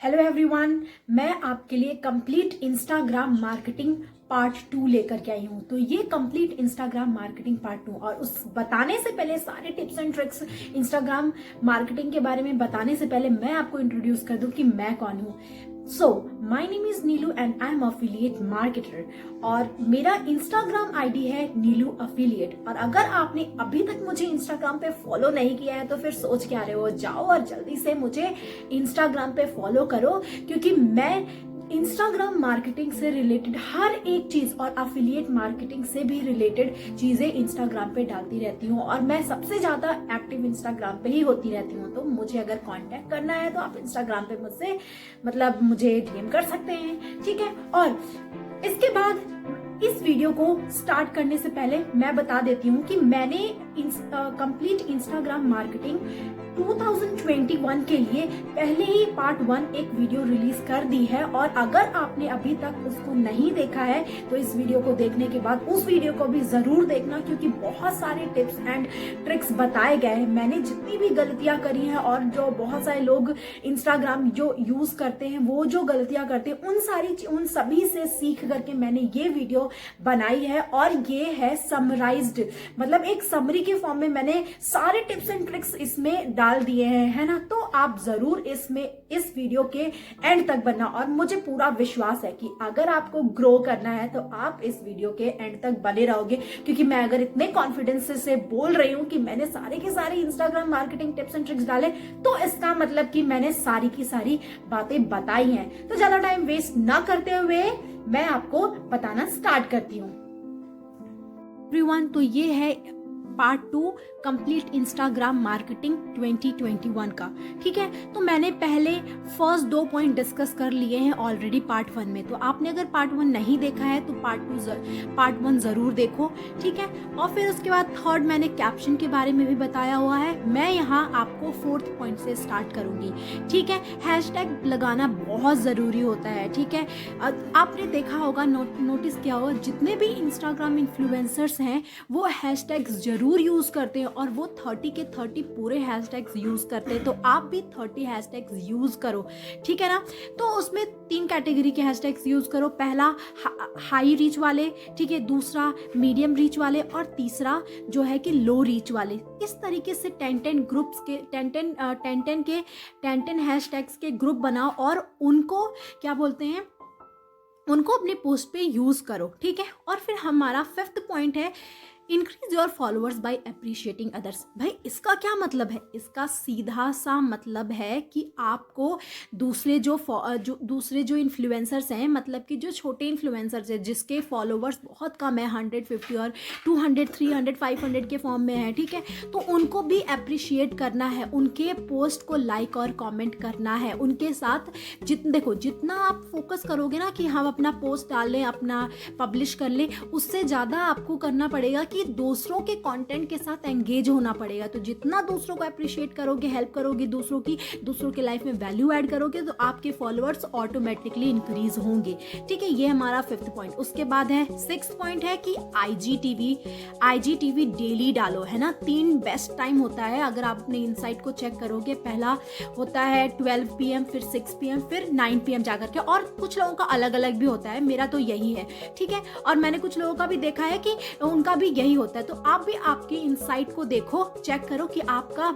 Hello everyone, मैं आपके लिए कंप्लीट इंस्टाग्राम मार्केटिंग पार्ट 2 लेकर के आई हूँ। तो ये कंप्लीट इंस्टाग्राम मार्केटिंग पार्ट 2 और उस बताने से पहले सारे tips and tricks Instagram marketing के बारे में बताने से पहले मैं आपको इंट्रोड्यूस कर दूं कि मैं कौन हूँ। So my name is Neelu and I am affiliate marketer और मेरा इंस्टाग्राम आईडी है नीलू अफिलिएट। और अगर आपने अभी तक मुझे इंस्टाग्राम पे फॉलो नहीं किया है तो फिर सोच क्या रहे हो, जाओ और जल्दी से मुझे इंस्टाग्राम पे फॉलो करो, क्योंकि मैं इंस्टाग्राम मार्केटिंग से रिलेटेड हर एक चीज और अफिलिएट मार्केटिंग से भी रिलेटेड चीजें इंस्टाग्राम पे डालती रहती हूँ और मैं सबसे ज्यादा एक्टिव इंस्टाग्राम पे ही होती रहती हूँ। तो मुझे अगर कांटेक्ट करना है तो आप इंस्टाग्राम पे मुझसे मुझे डीएम कर सकते हैं, ठीक है। और इसके बाद इस वीडियो को स्टार्ट करने से पहले मैं बता देती हूँ कि मैंने कंप्लीट इंस्टाग्राम मार्केटिंग 2021 के लिए पहले ही पार्ट 1 एक वीडियो रिलीज कर दी है। और अगर आपने अभी तक उसको नहीं देखा है तो इस वीडियो को देखने के बाद उस वीडियो को भी जरूर देखना, क्योंकि बहुत सारे टिप्स एंड ट्रिक्स बताए गए हैं। मैंने जितनी भी गलतियां करी हैं और जो बहुत सारे लोग इंस्टाग्राम जो यूज करते हैं वो जो गलतियां करते हैं उन सभी से सीख करके मैंने ये वीडियो बनाई है। और ये है समराइज्ड, मतलब एक समरी के फॉर्म में मैंने सारे टिप्स एंड ट्रिक्स इसमें डाल दिए हैं, है ना। तो आप जरूर इस वीडियो के एंड तक बनना और मुझे पूरा विश्वास है कि अगर आपको ग्रो करना है तो आप इस वीडियो के एंड तक बने रहोगे, क्योंकि मैं अगर इतने कॉन्फिडेंस से बोल रही हूं कि मैंने सारे के सारे Instagram marketing tips and tricks डाले तो इसका मतलब कि मैंने सारी की सारी बातें बताई हैं। तो ज्यादा टाइम वेस्ट ना करते हुए मैं आपको बताना स्टार्ट करती हूँ एवरीवन। तो ये है पार्ट 2 कंप्लीट इंस्टाग्राम मार्केटिंग 2021 का, ठीक है। तो मैंने पहले फर्स्ट 2 पॉइंट डिस्कस कर लिए हैं ऑलरेडी पार्ट 1 में। तो आपने अगर पार्ट 1 नहीं देखा है तो पार्ट 1 जरूर देखो, ठीक है। और फिर उसके बाद थर्ड मैंने कैप्शन के बारे में भी बताया हुआ है। मैं यहाँ आपको 4th पॉइंट से स्टार्ट करूंगी, ठीक है। हैशटैग लगाना बहुत जरूरी होता है, ठीक है। आपने देखा होगा, नोटिस किया होगा, जितने भी इंस्टाग्राम इन्फ्लुएंसर्स हैं वो हैशटैग्स जरूर यूज करते हैं और वो 30 के 30 पूरे हैशटैग्स यूज करते हैं। तो आप भी 30 हैशटैग्स यूज करो, ठीक है ना। तो उसमें 3 कैटेगरी के हैशटैग्स यूज करो। पहला हाई रीच वाले, ठीक है, दूसरा मीडियम रीच वाले और तीसरा जो है कि लो रीच वाले। इस तरीके से 10 ग्रुप्स के 10 हैशटैग्स के ग्रुप बनाओ और उनको क्या बोलते हैं, उनको अपने पोस्ट पे यूज करो, ठीक है। और फिर हमारा 5th पॉइंट है increase your followers by appreciating others. भाई इसका क्या मतलब है? इसका सीधा सा मतलब है कि आपको दूसरे जो इन्फ्लुएंसर्स हैं, मतलब कि जो छोटे इन्फ्लुएंसर्स हैं जिसके फॉलोअर्स बहुत कम है, 150 और 200 300 500 के फॉर्म में है, ठीक है, तो उनको भी अप्रिशिएट करना है, उनके पोस्ट को लाइक और कॉमेंट करना है, उनके साथ देखो जितना आप फोकस करोगे ना कि हम अपना पोस्ट डाल लें, अपना पब्लिश कर लें, उससे ज़्यादा आपको करना पड़ेगा कि दूसरों के कंटेंट के साथ एंगेज होना पड़ेगा। तो जितना दूसरों को अप्रिशिएट करोगे, हेल्प करोगे दूसरों के लाइफ में वैल्यू ऐड करोगे, तो आपके फॉलोअर्स ऑटोमेटिकली इंक्रीज होंगे, ठीक है। ये हमारा 5th पॉइंट। उसके बाद है 6th पॉइंट है कि आईजीटीवी डेली डालो, है ना। 3 बेस्ट टाइम होता है अगर आप अपने इनसाइट को चेक करोगे। पहला होता है 12 PM, फिर 6 PM, फिर 9 PM जाकर के, और कुछ लोगों का अलग अलग भी होता है, मेरा तो यही है, ठीक है। और मैंने कुछ लोगों का भी देखा है कि उनका भी यही होता है। तो आप भी आपके इनसाइट को देखो, चेक करो कि आपका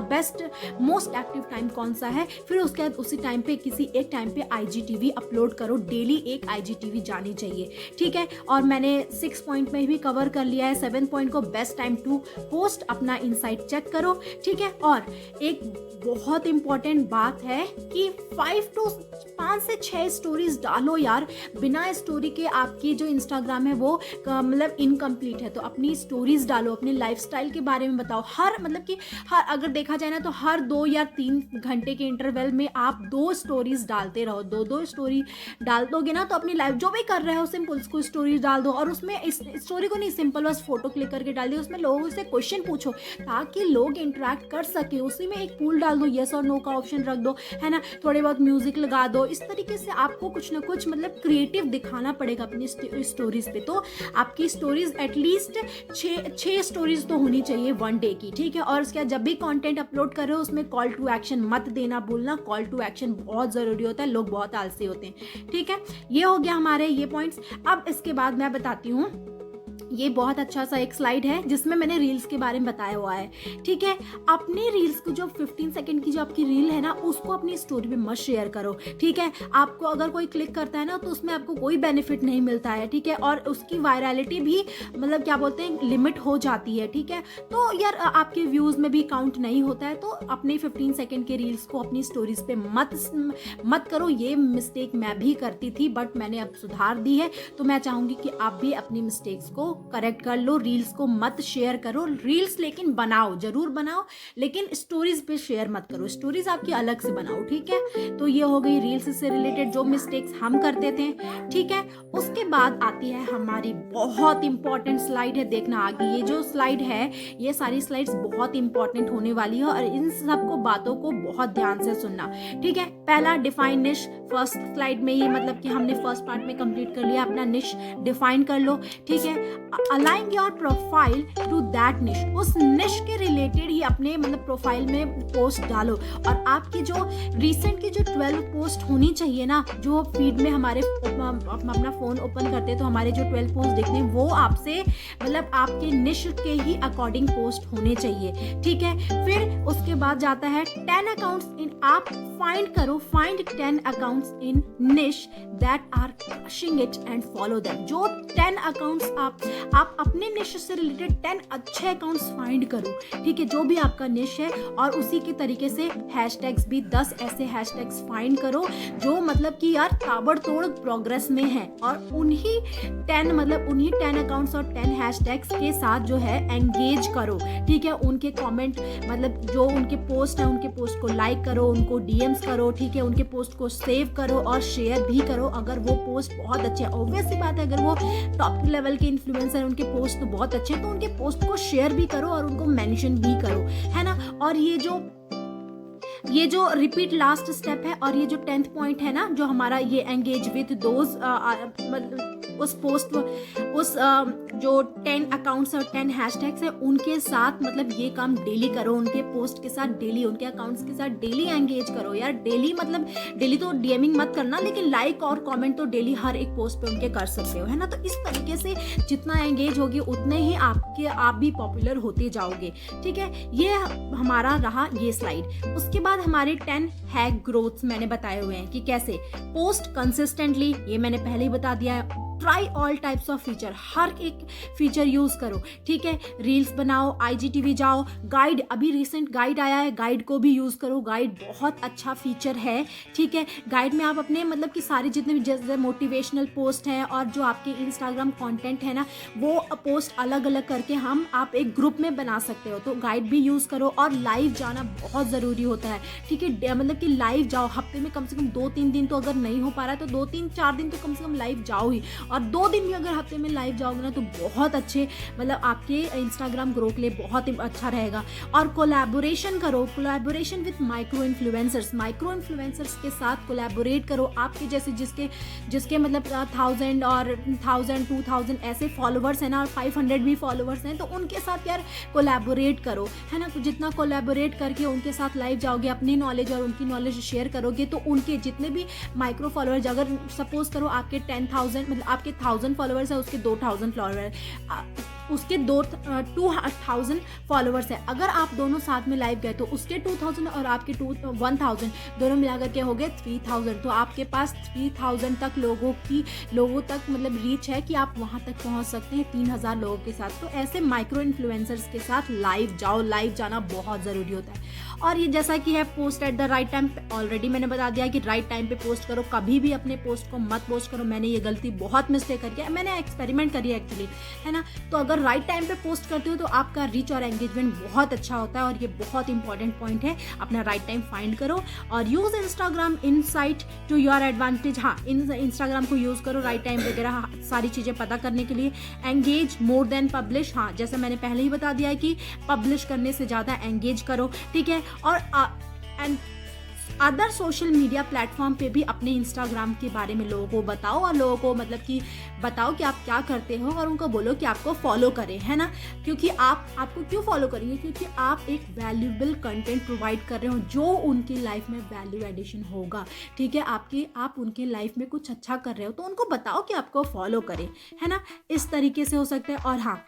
बेस्ट मोस्ट एक्टिव टाइम कौन सा है, फिर उसके बाद उसी टाइम पे किसी एक टाइम पे आईजीटीवी अपलोड करो। डेली एक आईजीटीवी जानी चाहिए, ठीक है। और मैंने 6 पॉइंट में भी कवर कर लिया है। 7 पॉइंट को बेस्ट टाइम टू पोस्ट, अपना इनसाइट चेक करो, ठीक है। और एक बहुत इंपॉर्टेंट बात है कि 5 से 6 स्टोरीज डालो यार। बिना स्टोरी के आपकी जो इंस्टाग्राम है वो मतलब इनकम्प्लीट है। तो अपनी स्टोरीज डालो, अपने लाइफस्टाइल के बारे में बताओ। हर अगर देखा जाए ना तो हर 2 या 3 घंटे के इंटरवल में आप 2 स्टोरीज डालते रहो। 2 स्टोरी डाल दोगे ना तो अपनी लाइफ जो भी कर रहे हो सिंपल उसको स्टोरीज डाल दो। और उसमें इस स्टोरी को नहीं, सिंपल बस फोटो क्लिक करके डाल दिया, उसमें लोगों से क्वेश्चन पूछो ताकि लोग इंटरेक्ट कर सके। उसी में एक पूल डाल दो, येस और नो का ऑप्शन रख दो, है ना। थोड़े बहुत म्यूजिक लगा दो। इस तरीके से आपको कुछ ना कुछ मतलब क्रिएटिव दिखाना पड़ेगा अपनी स्टोरीज पे। तो आपकी स्टोरीज एटलीस्ट एटलीस्ट 6 स्टोरीज तो होनी चाहिए 1 डे की, ठीक है। और उसके बाद जब भी कंटेंट अपलोड कर रहे हो उसमें कॉल टू एक्शन मत देना भूलना, कॉल टू एक्शन बहुत ज़रूरी होता है, लोग बहुत आलसी होते हैं, ठीक है। ये हो गया हमारे ये पॉइंट्स। अब इसके बाद मैं बताती हूँ, ये बहुत अच्छा सा एक स्लाइड है जिसमें मैंने रील्स के बारे में बताया हुआ है, ठीक है। अपने रील्स को जो 15 सेकंड की जो आपकी रील है ना उसको अपनी स्टोरी पे मत शेयर करो, ठीक है। आपको अगर कोई क्लिक करता है ना तो उसमें आपको कोई बेनिफिट नहीं मिलता है, ठीक है। और उसकी वायरलिटी भी मतलब क्या बोलते हैं लिमिट हो जाती है, ठीक है। तो यार आपके व्यूज में भी काउंट नहीं होता है, तो अपने 15 सेकंड के रील्स को अपनी स्टोरीज पे मत करो। ये मिस्टेक मैं भी करती थी बट मैंने अब सुधार दी है, तो मैं चाहूंगी कि आप भी अपनी मिस्टेक्स को करेक्ट कर लो। रील्स को मत शेयर करो, रील्स लेकिन बनाओ, जरूर बनाओ, लेकिन स्टोरीज पे शेयर मत करो, स्टोरीज आपकी अलग से बनाओ, ठीक है। तो ये हो गई रील्स से रिलेटेड जो मिस्टेक्स हम करते थे, ठीक है। उसके बाद आती है हमारी बहुत इंपॉर्टेंट स्लाइड है, देखना आगे ये जो स्लाइड है, ये सारी स्लाइड्स बहुत इंपॉर्टेंट होने वाली है और इन सबको बातों को बहुत ध्यान से सुनना, ठीक है। पहला डिफाइन निश, फर्स्ट स्लाइड में ही मतलब कि हमने फर्स्ट पार्ट में कंप्लीट कर लिया, अपना निश डिफाइन कर लो, ठीक है। Align your profile to that niche, उस निश के रिलेटेड ही अपने मतलब प्रोफाइल में पोस्ट डालो। और आपकी जो रिसेंट की जो 12 पोस्ट होनी चाहिए ना, जो फीड में हमारे अपना फोन ओपन करते हैं तो हमारे जो 12 पोस्ट दिखते हैं वो आपसे मतलब आपके निश के ही अकॉर्डिंग पोस्ट होने चाहिए, ठीक है। फिर उसके बाद जाता है 10 अकाउंट्स इन, आप फाइंड करो, find 10 accounts in niche that are crushing it and follow them. जो 10 अकाउंट्स आप अपने निश से रिलेटेड 10 अच्छे अकाउंट्स फाइंड करो, ठीक है, जो भी आपका निश है। और उसी के तरीके से हैशटैग्स भी 10 ऐसे हैशटैग्स फाइंड करो जो मतलब कि यार ताबड़तोड़ प्रोग्रेस में है, और उन्हीं 10 अकाउंट्स और 10 हैशटैग्स के साथ जो है एंगेज करो, ठीक है। उनके कमेंट मतलब जो उनके पोस्ट है उनके पोस्ट को लाइक करो, उनको डीएम्स करो, ठीक है, उनके पोस्ट को सेव करो और शेयर भी करो अगर वो पोस्ट बहुत अच्छे हैं। ऑब्वियस सी बात है, अगर वो टॉप लेवल के इन्फ्लुएंसर उनके पोस्ट तो बहुत अच्छे हैं तो उनके पोस्ट को शेयर भी करो और उनको मेंशन भी करो, है ना। और ये जो रिपीट लास्ट स्टेप है और ये जो 10th पॉइंट है ना, जो हमारा ये एंगेज विद दोज उस पोस्ट उस जो 10 अकाउंट्स और 10 हैशटैग्स है उनके साथ मतलब ये काम डेली करो, उनके पोस्ट के साथ डेली, उनके अकाउंट्स के साथ डेली एंगेज करो यार। डेली मतलब डेली तो डीएमिंग मत करना, लेकिन लाइक और कमेंट तो डेली हर एक पोस्ट पे उनके कर सकते हो, है ना। तो इस तरीके से जितना एंगेज होगी उतने ही आप भी पॉपुलर होते जाओगे, ठीक है। ये हमारा रहा ये स्लाइड। उसके बाद हमारे 10 हैक ग्रोथ्स मैंने बताए हुए हैं कि कैसे पोस्ट कंसिस्टेंटली, ये मैंने पहले ही बता दिया है। Try all types of feature, हर एक फीचर यूज करो, ठीक है। रील्स बनाओ, आईजीटीवी जाओ, गाइड, अभी रिसेंट गाइड आया है, गाइड को भी यूज करो, गाइड बहुत अच्छा फीचर है, ठीक है। गाइड में आप अपने मतलब कि सारे जितने भी जैसे मोटिवेशनल पोस्ट हैं और जो आपके इंस्टाग्राम कंटेंट है ना वो पोस्ट अलग अलग करके आप एक ग्रुप में बना सकते हो, तो गाइड भी यूज करो। और लाइव जाना बहुत जरूरी होता है, ठीक है। मतलब कि लाइव जाओ, हफ्ते में कम से कम 2-3 दिन, तो अगर नहीं हो पा रहा है तो 2-3-4 दिन तो कम से कम लाइव जाओ ही। और 2 दिन भी अगर हफ्ते में लाइव जाओगे ना तो बहुत अच्छे मतलब आपके इंस्टाग्राम ग्रो के लिए बहुत अच्छा रहेगा। और कोलैबोरेशन करो, कोलैबोरेशन विद माइक्रो इन्फ्लुएंसर्स के साथ कोलैबोरेट करो। आपके जैसे जिसके मतलब 1000 और 1000 2000 ऐसे फॉलोवर्स हैं ना और 500 भी फॉलोवर्स हैं, तो उनके साथ यार कोलैबोरेट करो, है ना। जितना कोलैबोरेट करके उनके साथ लाइव जाओगे, अपनी नॉलेज और उनकी नॉलेज शेयर करोगे, तो उनके जितने भी माइक्रो फॉलोवर्स, अगर सपोज करो आपके 10,000 मतलब आपके 1000 फॉलोवर्स है, उसके 2000 फॉलोवर, उसके 2000 फॉलोवर्स है, अगर आप दोनों साथ में लाइव गए तो उसके 2000 और आपके 1000 दोनों मिलाकर के हो गए 3000। तो आपके पास 3000 तक लोगों तक मतलब रीच है कि आप वहां तक पहुंच सकते हैं 3000 लोगों के साथ। तो ऐसे माइक्रो इन्फ्लुएंसर्स के साथ लाइव जाओ, लाइव जाना बहुत जरूरी होता है। और ये जैसा कि है post at the right time, already मैंने बता दिया कि राइट टाइम पे पोस्ट करो, कभी भी अपने पोस्ट को मत पोस्ट करो। मैंने ये गलती बहुत मिस्टेक करके है, मैंने एक्सपेरिमेंट करी है एक्चुअली, है ना। तो अगर राइट टाइम पे पोस्ट करते हो तो आपका रीच और एंगेजमेंट बहुत अच्छा होता है, और ये बहुत इंपॉर्टेंट पॉइंट है। अपना राइट टाइम फाइंड करो और use Instagram insight to your advantage. हाँ, इंस्टाग्राम को यूज करो राइट टाइम वगैरह सारी चीजें पता करने के लिए। एंगेज मोर देन पब्लिश, हाँ जैसे मैंने पहले ही बता दिया है कि पब्लिश करने से ज्यादा एंगेज करो, ठीक है। और and other social media platform पे भी अपने इंस्टाग्राम के बारे में लोगों को बताओ, और लोगों को मतलब कि बताओ कि आप क्या करते हो, और उनको बोलो कि आपको फॉलो करें, है ना। क्योंकि आपको क्यों फॉलो करेंगे, क्योंकि आप एक वैल्यूएबल कंटेंट प्रोवाइड कर रहे हो जो उनकी लाइफ में वैल्यू एडिशन होगा, ठीक है। आप उनके लाइफ में कुछ अच्छा कर रहे हो तो उनको बताओ कि आपको फॉलो करें, है ना। इस तरीके से हो सकता है। और हाँ,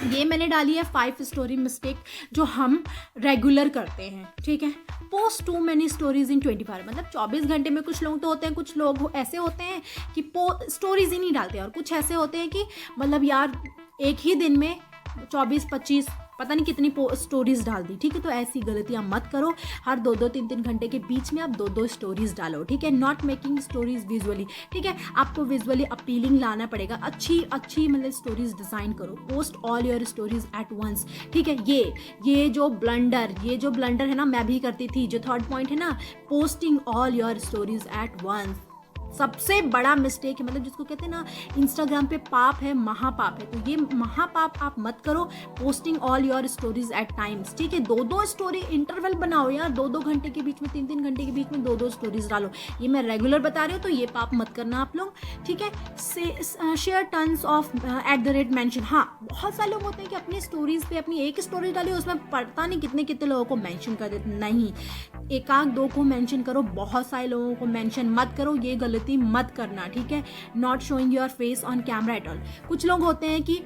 ये मैंने डाली है 5 स्टोरी मिस्टेक जो हम रेगुलर करते हैं, ठीक है। Post too many stories in 24, मतलब 24 घंटे में कुछ लोग तो होते हैं, कुछ लोग ऐसे होते हैं कि स्टोरीज ही नहीं डालते, और कुछ ऐसे होते हैं कि मतलब यार एक ही दिन में 24-25 पता नहीं कितनी स्टोरीज डाल दी, ठीक है। तो ऐसी गलतियां मत करो। हर 2-2, 3-3 घंटे के बीच में आप 2-2 स्टोरीज डालो, ठीक है। नॉट मेकिंग स्टोरीज विजुअली, ठीक है। आपको विजुअली अपीलिंग लाना पड़ेगा, अच्छी मतलब स्टोरीज डिजाइन करो। Post all your stories at once, ठीक है। ये जो ब्लंडर है ना, मैं भी करती थी। जो थर्ड पॉइंट है ना, posting all your stories at once, सबसे बड़ा मिस्टेक है। मतलब जिसको कहते हैं ना इंस्टाग्राम पे पाप है, महापाप है, तो ये महापाप आप मत करो। Posting all your stories eight times, ठीक है। 2-2 स्टोरी इंटरवल बनाओ यार, 2-2 घंटे के बीच में, 3-3 घंटे के बीच में 2-2 स्टोरीज डालो। ये मैं रेगुलर बता रही हूँ, तो ये पाप मत करना आप लोग, ठीक है। शेयर टन्स ऑफ @mention, हाँ बहुत सारे लोग होते हैं कि अपनी स्टोरीज पे अपनी एक स्टोरी डाली, उसमें पता नहीं कितने कितने लोगों को मेंशन कर देते। नहीं, 1-2 को मेंशन करो, बहुत सारे लोगों को मेंशन मत करो, ये गलती मत करना, ठीक है। Not showing your face on camera at all, कुछ लोग होते हैं कि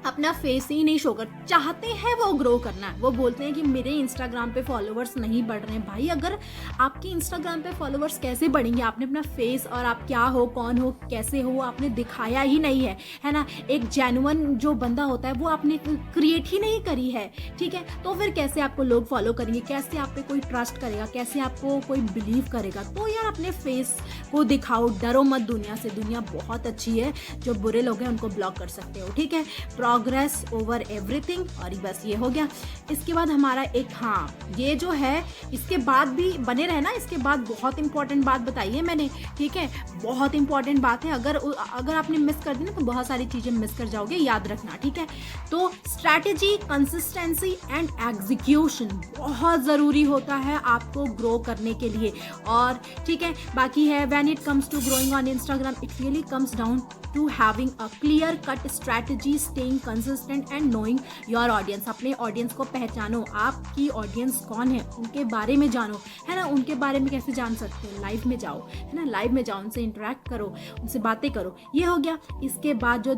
अपना फेस ही नहीं शो कर, चाहते हैं वो ग्रो करना, वो बोलते हैं कि मेरे इंस्टाग्राम पे फॉलोअर्स नहीं बढ़ रहे हैं। भाई अगर आपके इंस्टाग्राम पे फॉलोअर्स कैसे बढ़ेंगे, आपने अपना फेस और आप क्या हो, कौन हो, कैसे हो, आपने दिखाया ही नहीं है ना। एक जेन्युइन जो बंदा होता है वो आपने क्रिएट ही नहीं करी है, ठीक है। तो फिर कैसे आपको लोग फॉलो करेंगे, कैसे आप पे कोई ट्रस्ट करेगा, कैसे आपको कोई बिलीव करेगा। तो यार अपने फेस को दिखाओ, डरो मत दुनिया से, दुनिया बहुत अच्छी है, जो बुरे लोग हैं उनको ब्लॉक कर सकते हो, ठीक है। प्रोग्रेस ओवर एवरीथिंग, और बस ये हो गया। इसके बाद हमारा एक, हाँ ये जो है इसके बाद भी बने रहना, इसके बाद बहुत इंपॉर्टेंट बात बताई है मैंने, ठीक है। बहुत इंपॉर्टेंट बात है, अगर आपने मिस कर दी ना तो बहुत सारी चीजें मिस कर जाओगे, याद रखना, ठीक है। तो स्ट्रैटेजी, कंसिस्टेंसी एंड एग्जीक्यूशन बहुत जरूरी होता है आपको ग्रो करने के लिए, और ठीक है। बाकी है when it comes to growing on Instagram, it really comes down to having a clear cut strategy, staying consistent and knowing your audience. अपने ऑडियंस को पहचानो, आपकी ऑडियंस कौन है उनके बारे में जानो, है ना। उनके बारे में कैसे जान सकते हो, लाइव में जाओ, है ना, लाइव में जाओ, उनसे इंटरेक्ट करो, उनसे बातें करो, ये हो गया। इसके बाद जो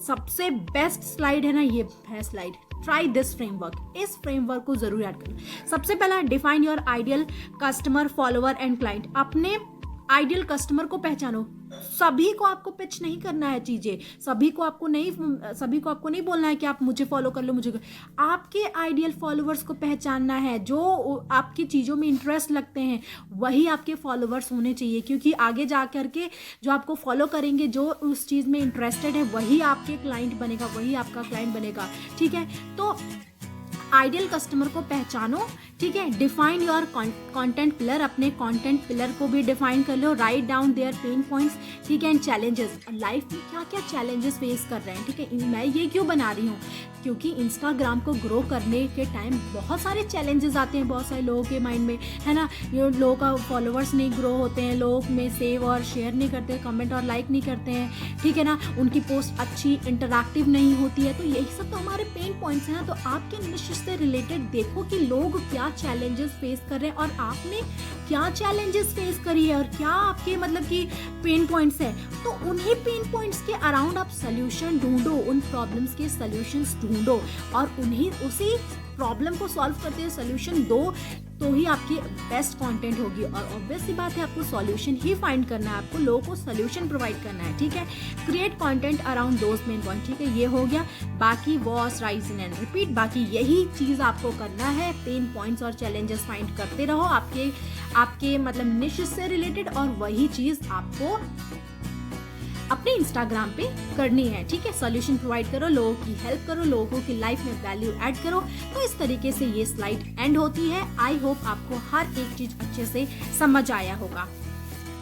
सबसे बेस्ट स्लाइड है ना, ये है स्लाइड, ट्राई दिस फ्रेमवर्क, इस फ्रेमवर्क को जरूर ऐड करो। सबसे पहला, define your ideal customer, follower and client. अपने आइडियल कस्टमर को पहचानो। सभी को आपको पिच नहीं करना है चीजें, सभी को आपको नहीं बोलना है कि आप मुझे फॉलो कर लो, आपके आइडियल फॉलोअर्स को पहचानना है। जो आपकी चीजों में इंटरेस्ट लगते हैं वही आपके फॉलोअर्स होने चाहिए, क्योंकि आगे जा करके जो आपको फॉलो करेंगे, जो उस चीज में इंटरेस्टेड है, वही आपके क्लाइंट बनेगा, वही आपका क्लाइंट बनेगा, ठीक है। तो आइडियल कस्टमर को पहचानो, ठीक है। डिफाइन योर कंटेंट पिलर, अपने कंटेंट पिलर को भी डिफाइन कर लो। Write down their pain points, ठीक है, एंड चैलेंजेस। लाइफ में क्या क्या चैलेंजेस फेस कर रहे हैं, ठीक है। मैं ये क्यों बना रही हूँ, क्योंकि इंस्टाग्राम को ग्रो करने के टाइम बहुत सारे चैलेंजेस आते हैं बहुत सारे लोगों के माइंड में, है ना। ये लोगों का फॉलोअर्स नहीं ग्रो होते हैं, लोग में सेव और शेयर नहीं करते, कमेंट और लाइक नहीं करते हैं, ठीक है ना। उनकी पोस्ट अच्छी इंटरैक्टिव नहीं होती है। तो यही सब तो हमारे पेन पॉइंट्स हैं ना। तो आपके निश से रिलेटेड देखो कि लोग क्या चैलेंजेस फेस कर रहे हैं और आपने क्या चैलेंजेस फेस करी है और क्या आपके मतलब कि पेन पॉइंट्स हैं। तो उन्हीं पेन पॉइंट्स के अराउंड आप सोल्यूशन ढूंढो, उन प्रॉब्लम्स के सोल्यूशंस ढूंढो और उसी प्रॉब्लम को सॉल्व करते हुए सोल्यूशन दो, तो ही आपकी बेस्ट कंटेंट होगी। और ऑब्वियस सी बात है, आपको सॉल्यूशन ही फाइंड करना है, आपको लोगों को सॉल्यूशन प्रोवाइड करना है, ठीक है। Create content around those main point, ठीक है, ये हो गया। बाकी watch, rise in and repeat, बाकी यही चीज आपको करना है। पेन पॉइंट्स और चैलेंजेस फाइंड करते रहो आपके मतलब निश से रिलेटेड, और वही चीज आपको अपने इंस्टाग्राम पे करनी है, ठीक है। सॉल्यूशन प्रोवाइड करो, लोगों की हेल्प करो, लोगों की लाइफ में वैल्यू ऐड करो। तो इस तरीके से ये स्लाइड एंड होती है। आई होप आपको हर एक चीज अच्छे से समझ आया होगा।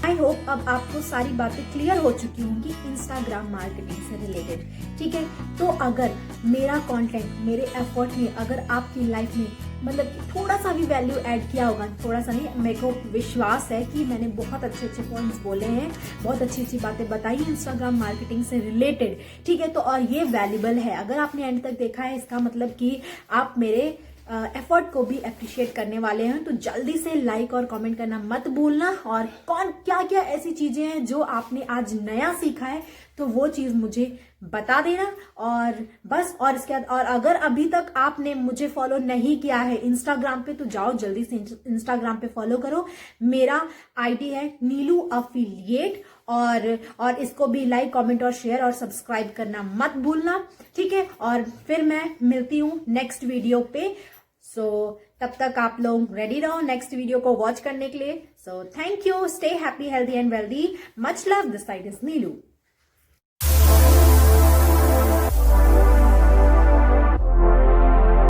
आई होप अब आपको सारी बातें क्लियर हो चुकी होंगी इंस्टाग्राम मार्केटिंग से रिलेटेड, ठीक है। तो अगर मेरा कंटेंट, मेरे एफर्ट में अगर आपकी लाइफ में मतलब थोड़ा सा भी वैल्यू ऐड किया होगा, थोड़ा सा नहीं, मेरे को विश्वास है कि मैंने बहुत अच्छे अच्छे पॉइंट्स बोले हैं, बहुत अच्छी अच्छी बातें बताई हैं इंस्टाग्राम मार्केटिंग से रिलेटेड, ठीक है। तो और ये वैल्यूबल है, अगर आपने एंड तक देखा है इसका मतलब कि आप मेरे एफर्ट को भी अप्रिशिएट करने वाले हैं। तो जल्दी से लाइक और कमेंट करना मत भूलना, और कौन क्या क्या ऐसी चीजें हैं जो आपने आज नया सीखा है तो वो चीज मुझे बता देना। और बस, और इसके बाद, और अगर अभी तक आपने मुझे फॉलो नहीं किया है इंस्टाग्राम पे तो जाओ जल्दी से इंस्टाग्राम पे फॉलो करो। मेरा आईडी है नीलू अफिलिएट, और इसको भी लाइक कमेंट और शेयर और सब्सक्राइब करना मत भूलना, ठीक है। और फिर मैं मिलती हूँ नेक्स्ट वीडियो पे। तब तक आप लोग रेडी रहो नेक्स्ट वीडियो को वॉच करने के लिए। Thank you, stay happy, healthy and wealthy, much love, this side is Neelu.